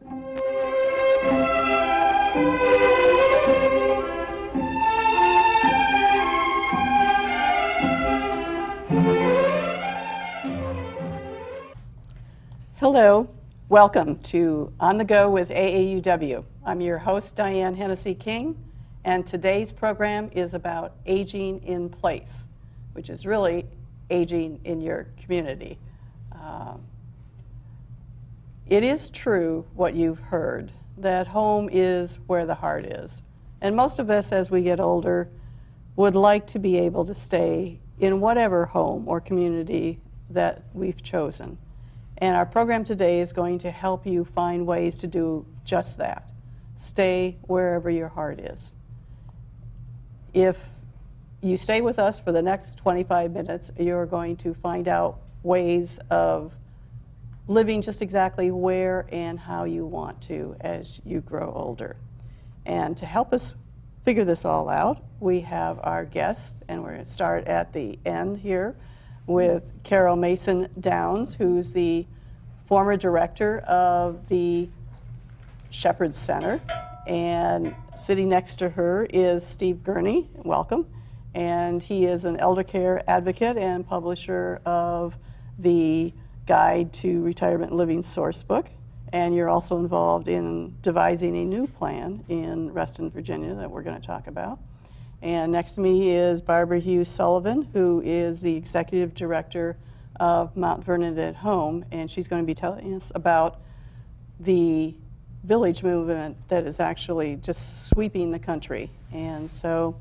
Hello, welcome to On the Go with AAUW. I'm your host, Diane Hennessy King, and today's program is about aging in place, which is really aging in your community. It is true what you've heard, that home is where the heart is. And most of us, as we get older, would like to be able to stay in whatever home or community that we've chosen. And our program today is going to help you find ways to do just that. Stay wherever your heart is. If you stay with us for the next 25 minutes, you're going to find out ways of living just exactly where and how you want to as you grow older. And to help us figure this all out, we have our guest, and we're going to start at the end here with Carol Mason Downs, who's the former director of the Shepherd Center. And sitting next to her is Steve Gurney, welcome. And he is an elder care advocate and publisher of the Guide to Retirement Living Sourcebook. And you're also involved in devising a new plan in Reston, Virginia that we're going to talk about. And next to me is Barbara Hughes Sullivan, who is the executive director of Mount Vernon at Home, and she's going to be telling us about the village movement that is actually just sweeping the country. And so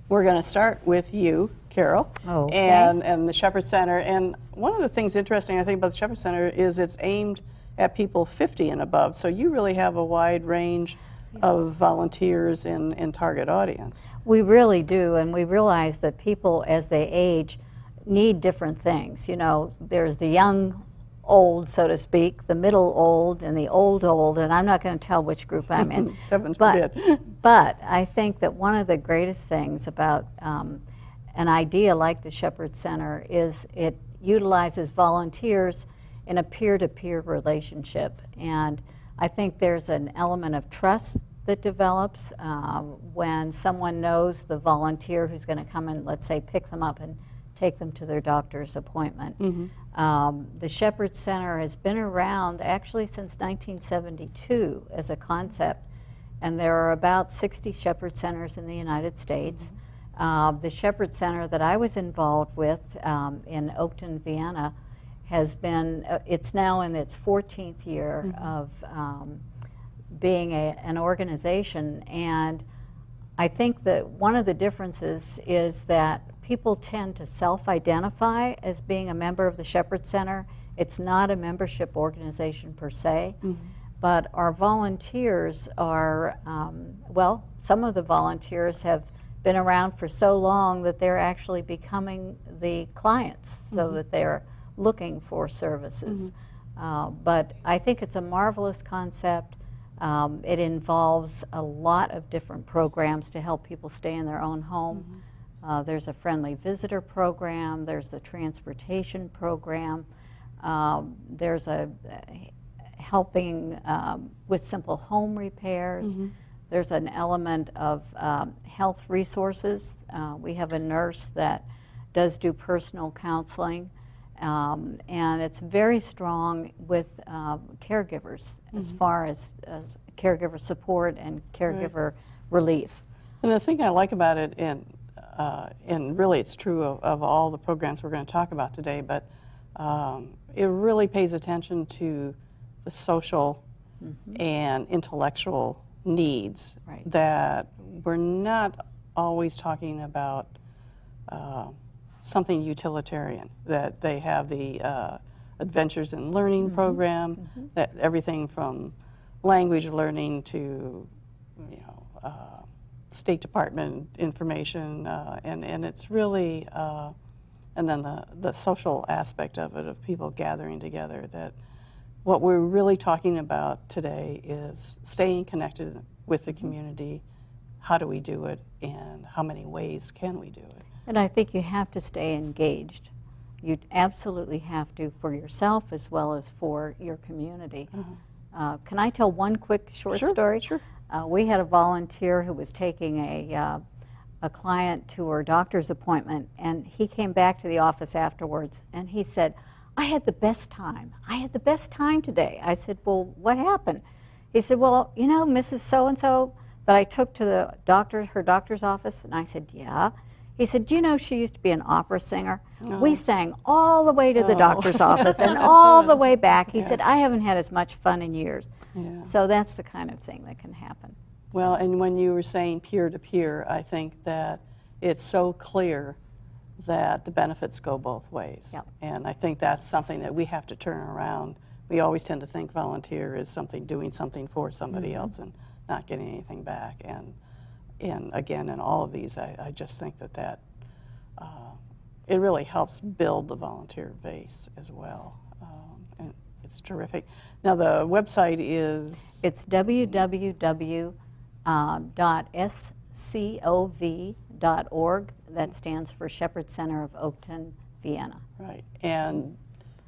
we're going to start with you, Carol, and the Shepherd Center. And one of the things interesting, I think, about the Shepherd Center is it's aimed at people 50 and above. So you really have a wide range of volunteers in target audience. We really do, and we realize that people, as they age, need different things. You know, there's the young old, so to speak, the middle old, and the old, and I'm not going to tell which group I'm in. Heavens forbid. But I think that one of the greatest things about an idea like the Shepherd Center is it utilizes volunteers in a peer-to-peer relationship. And I think there's an element of trust that develops when someone knows the volunteer who's going to come and, let's say, pick them up and take them to their doctor's appointment. The Shepherd Center has been around actually since 1972 as a concept, and there are about 60 Shepherd Centers in the United States. The Shepherd Center that I was involved with in Oakton, Vienna, has been, it's now in its 14th year of being an organization, and I think that one of the differences is that people tend to self-identify as being a member of the Shepherd Center. It's not a membership organization per se, but our volunteers are, well, some of the volunteers have been around for so long that they're actually becoming the clients, so that they're looking for services. But I think it's a marvelous concept. It involves a lot of different programs to help people stay in their own home. There's a friendly visitor program, there's the transportation program, there's a helping with simple home repairs. There's an element of health resources. We have a nurse that does do personal counseling, and it's very strong with caregivers as far as caregiver support and caregiver relief. And the thing I like about it, and really it's true of all the programs we're going to talk about today, but it really pays attention to the social and intellectual needs that we're not always talking about something utilitarian, that they have the Adventures in Learning program, that everything from language learning to, you know, State Department information, and it's really, and then the social aspect of it, of people gathering together, that what we're really talking about today is staying connected with the community. How do we do it, and how many ways can we do it? And I think you have to stay engaged. You absolutely have to, for yourself as well as for your community. Can I tell one quick short Sure, story? sure. We had a volunteer who was taking a client to her doctor's appointment, and he came back to the office afterwards, and he said, I had the best time. I had the best time today. I said, well, what happened? He said, well, you know, Mrs. So-and-so that I took to the her doctor's office? And I said, yeah. He said, do you know she used to be an opera singer? Oh. We sang all the way to the Oh. doctor's office and all the way back. He said, I haven't had as much fun in years. Yeah. So that's the kind of thing that can happen. Well, and when you were saying peer-to-peer, I think that it's so clear that the benefits go both ways. Yep. And I think that's something that we have to turn around. We always tend to think volunteer is something doing something for somebody else and not getting anything back. And again, in all of these, I just think that it really helps build the volunteer base as well. And it's terrific. Now the website is? It's www.scov.org. That stands for Shepherd Center of Oakton, Vienna. Right. And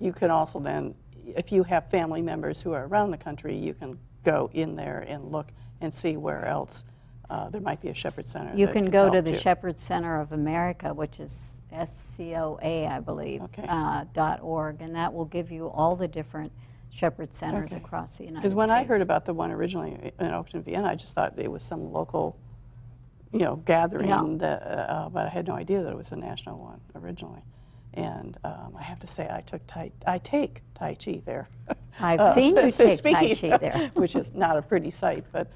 you can also then, if you have family members who are around the country, you can go in there and look and see where else there might be a Shepherd Center. You that can go to help the you. Shepherd Center of America, which is SCOA, I believe, Okay. .org, and that will give you all the different Shepherd Centers Okay. across the United Because States. when I heard about the one originally in Oakton, Vienna, I just thought it was some local, gathering, Yeah. that, but I had no idea that it was a national one originally. And I have to say, I take Tai Chi there. I've seen you so take Tai speaking- Chi there. which is not a pretty sight. But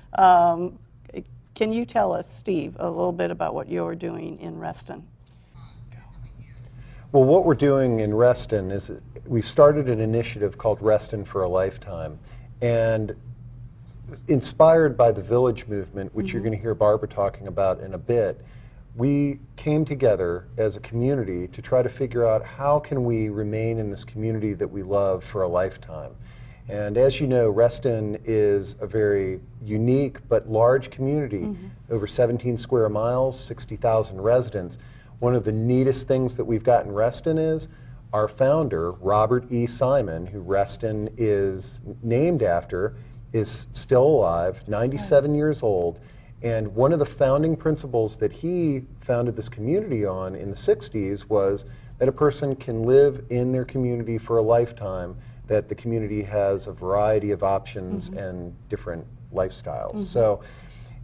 can you tell us, Steve, a little bit about what you're doing in Reston? Well, what we're doing in Reston is we've started an initiative called Reston for a Lifetime. And inspired by the village movement, which you're going to hear Barbara talking about in a bit, we came together as a community to try to figure out how can we remain in this community that we love for a lifetime. And as you know, Reston is a very unique but large community, over 17 square miles, 60,000 residents. One of the neatest things that we've got in Reston is our founder, Robert E. Simon, who Reston is named after, is still alive, 97 years old. And one of the founding principles that he founded this community on in the 60s was that a person can live in their community for a lifetime, that the community has a variety of options and different lifestyles. So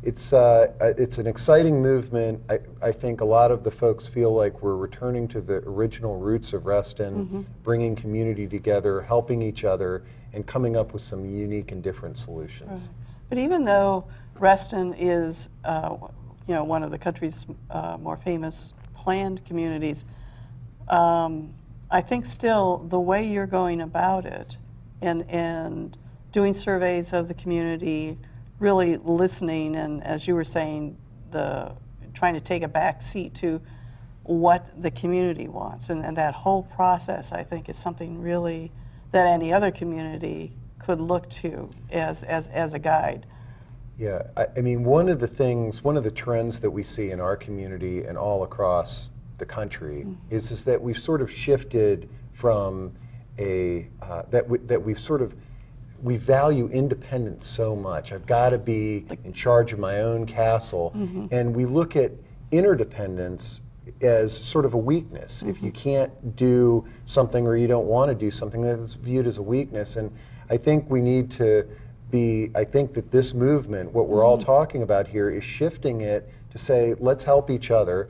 it's an exciting movement. I think a lot of the folks feel like we're returning to the original roots of Reston, bringing community together, helping each other, and coming up with some unique and different solutions. Right. But even though Reston is, one of the country's more famous planned communities, I think still the way you're going about it and doing surveys of the community, really listening, and as you were saying, trying to take a back seat to what the community wants, and that whole process, I think, is something really that any other community could look to as a guide. Yeah, I mean, one of the trends that we see in our community and all across the country is that we've sort of shifted from we value independence so much. I've got to be in charge of my own castle, and we look at interdependence as sort of a weakness. If you can't do something or you don't want to do something, that's viewed as a weakness. And I think we need to I think that this movement, what we're all talking about here, is shifting it to say, let's help each other.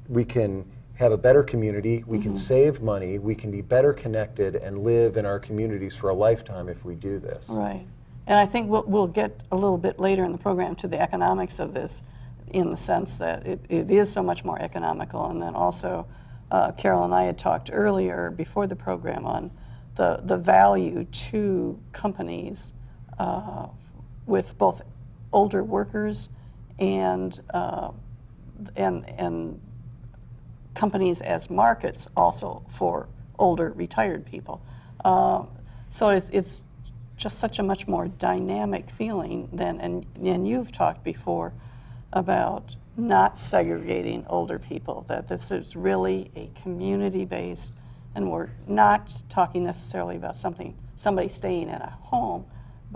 We can have a better community, we can save money, we can be better connected and live in our communities for a lifetime if we do this. Right. And I think we'll get a little bit later in the program to the economics of this, in the sense that it is so much more economical. And then also, Carol and I had talked earlier before the program on the value to companies with both older workers and companies as markets also for older retired people. So it's just such a much more dynamic feeling than, and you've talked before about not segregating older people, that this is really a community-based, and we're not talking necessarily about somebody staying at a home,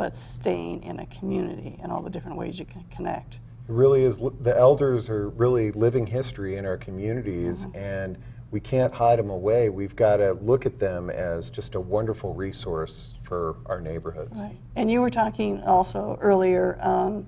but staying in a community and all the different ways you can connect. It really is. The elders are really living history in our communities, and we can't hide them away. We've got to look at them as just a wonderful resource for our neighborhoods. Right. And you were talking also earlier on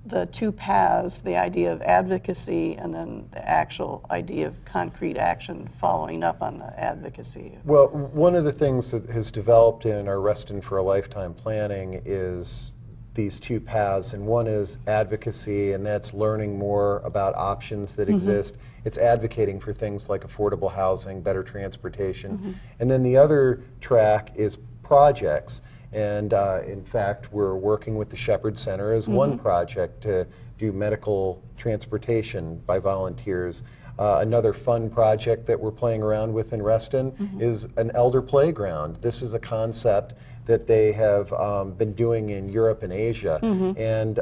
the two paths, the idea of advocacy and then the actual idea of concrete action following up on the advocacy. Well, one of the things that has developed in our Reston for a Lifetime planning is these two paths, and one is advocacy, and that's learning more about options that exist. It's advocating for things like affordable housing, better transportation, and then the other track is projects. And in fact, we're working with the Shepherd Center as one project to do medical transportation by volunteers. Another fun project that we're playing around with in Reston is an elder playground. This is a concept that they have been doing in Europe and Asia. And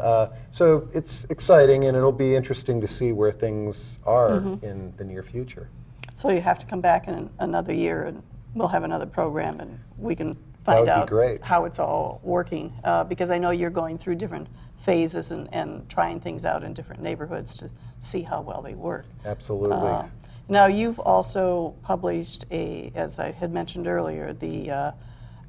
so it's exciting, and it'll be interesting to see where things are in the near future. So you have to come back in another year and we'll have another program and we can That find would be out great. how it's all working. Because I know you're going through different phases and trying things out in different neighborhoods to see how well they work. Absolutely. Now you've also published as I had mentioned earlier, the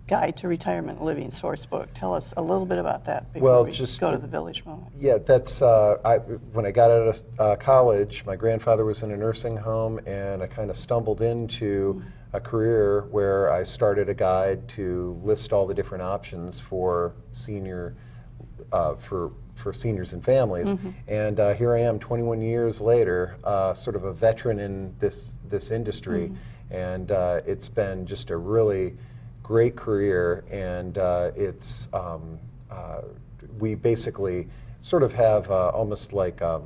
Guide to Retirement Living source book. Tell us a little bit about that before we go to the village moment. Yeah, that's, when I got out of college, my grandfather was in a nursing home, and I kind of stumbled into a career where I started a guide to list all the different options for seniors and families. And here I am 21 years later, sort of a veteran in this industry, and it's been just a really great career, and we basically sort of have almost like a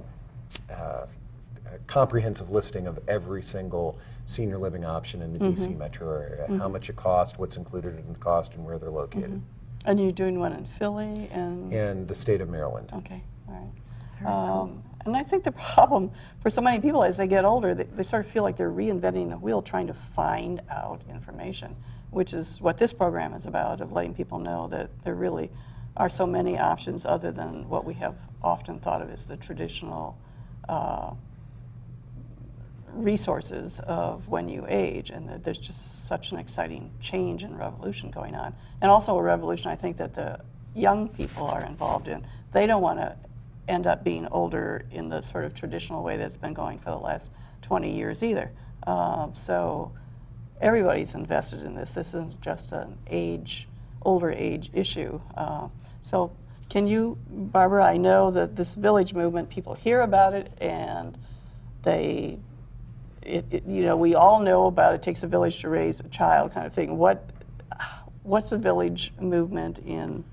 comprehensive listing of every single senior living option in the DC metro area, how much it costs, what's included in the cost, and where they're located. And you're doing one in Philly and? And the state of Maryland. Okay, all right. And I think the problem for so many people as they get older, they sort of feel like they're reinventing the wheel trying to find out information, which is what this program is about, of letting people know that there really are so many options other than what we have often thought of as the traditional resources of when you age, and that there's just such an exciting change and revolution going on. And also a revolution I think that the young people are involved in. They don't want to end up being older in the sort of traditional way that's been going for the last 20 years either. So everybody's invested in this. This isn't just an older age issue. So can you, Barbara, I know that this village movement, people hear about it and we all know about it takes a village to raise a child kind of thing. What's the village movement in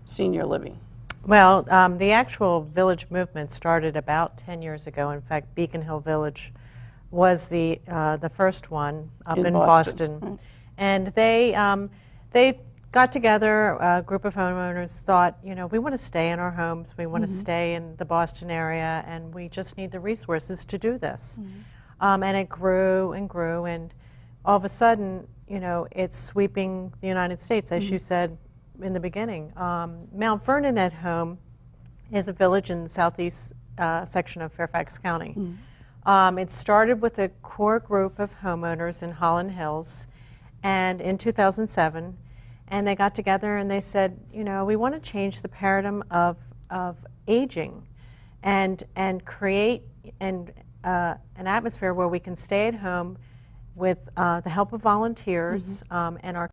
senior living? Well, the actual village movement started about 10 years ago. In fact, Beacon Hill Village was the first one up in Boston. Right. And they got together, a group of homeowners thought, we want to stay in our homes, we want to stay in the Boston area, and we just need the resources to do this. And it grew and grew, and all of a sudden, it's sweeping the United States, as you said in the beginning. Mount Vernon at Home is a village in the southeast section of Fairfax County. It started with a core group of homeowners in Holland Hills, and in 2007, and they got together and they said, we want to change the paradigm of aging, and create an atmosphere where we can stay at home with the help of volunteers and our